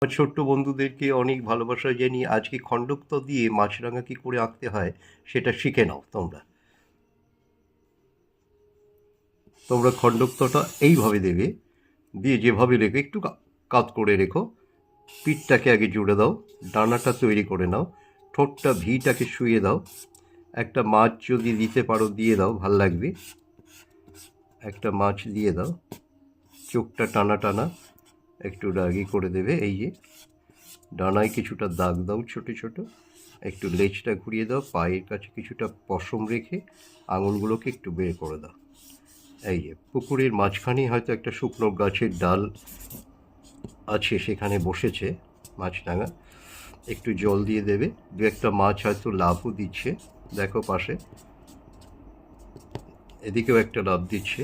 আমার ছোট্ট বন্ধুদেরকে অনেক ভালোবাসা জানিয়ে আজকে খণ্ডক্ত দিয়ে মাছরাঙা কী করে আঁকতে হয় সেটা শিখে নাও। তোমরা খণ্ডক্তটা এইভাবে দেবে, দিয়ে যেভাবে রেখো একটু কাত করে রেখো, পিঠটাকে আগে জুড়ে দাও, ডানাটা তৈরি করে নাও, ঠোঁটটা ভিটাকে শুয়ে দাও, একটা মাছ যদি দিতে পারো দিয়ে দাও, ভাল লাগবে, একটা মাছ দিয়ে দাও, চোখটা টানা টানা একটু রাগি করে দেবে। এই যে ডানায় কিছুটা দাগ দাও ছোটো ছোটো, একটু লেজটা ঘুরিয়ে দাও, পায়ের কাছে কিছুটা পশম রেখে আঙুলগুলোকে একটু বের করে দাও। এই যে পুকুরের মাঝখানেই হয়তো একটা শুকনো গাছের ডাল আছে, সেখানে বসেছে মাছরাঙা, একটু জল দিয়ে দেবে, দু একটা মাছ হয়তো লাফও দিচ্ছে, দেখো পাশে, এদিকেও একটা লাফ দিচ্ছে।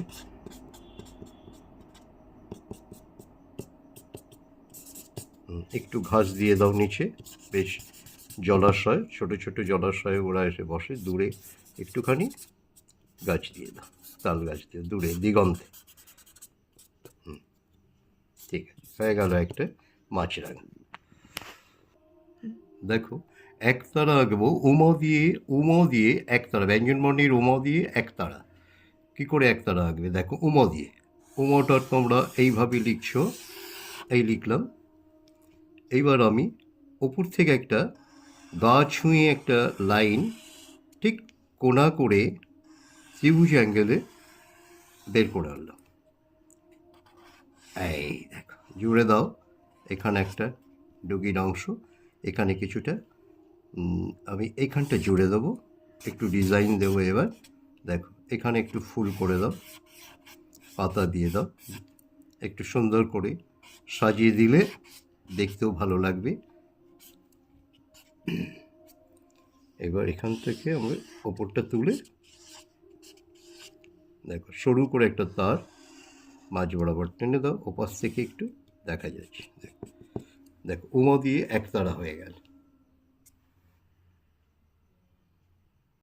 একটু ঘাস দিয়ে দাও নিচে, বেশ জলাশয়, ছোট ছোট জলাশয়ে ওরা এসে বসে, দূরে একটুখানি গাছ দিয়ে দাও, তাল গাছ দিয়ে দূরে দিগন্তে। ঠিক আছে, হয়ে গেল একটা মাছরাঙা। দেখো একতারা আঁকবো উমো দিয়ে একতারা, ব্যঞ্জনবর্ণের উমো দিয়ে একতারা। কী করে একতারা আঁকবে দেখো, উমো দিয়ে, উমোটা তোমরা এইভাবে লিখছো, এই লিখলাম। এইবার আমি ওপর থেকে একটা গা ছুঁয়ে একটা লাইন ঠিক কোণা করে ত্রিভুজ অ্যাঙ্গেলে বের করে আনলাম। এই দেখো, জুড়ে দাও, এখানে একটা ডুগির অংশ, এখানে কিছুটা আমি এইখানটা জুড়ে দেবো, একটু ডিজাইন দেবো। এবার দেখো এখানে একটু ফুল করে দাও, পাতা দিয়ে দাও, একটু সুন্দর করে সাজিয়ে দিলে দেখতেও ভালো লাগবে। এবার এখান থেকে আমরা ওপরটা তুলে দেখো সরু করে একটা তার মাঝ বরাবর টেনে দাও, ওপাশ থেকে একটু দেখা যাচ্ছে। দেখো উমো দিয়ে একতারা হয়ে গেল।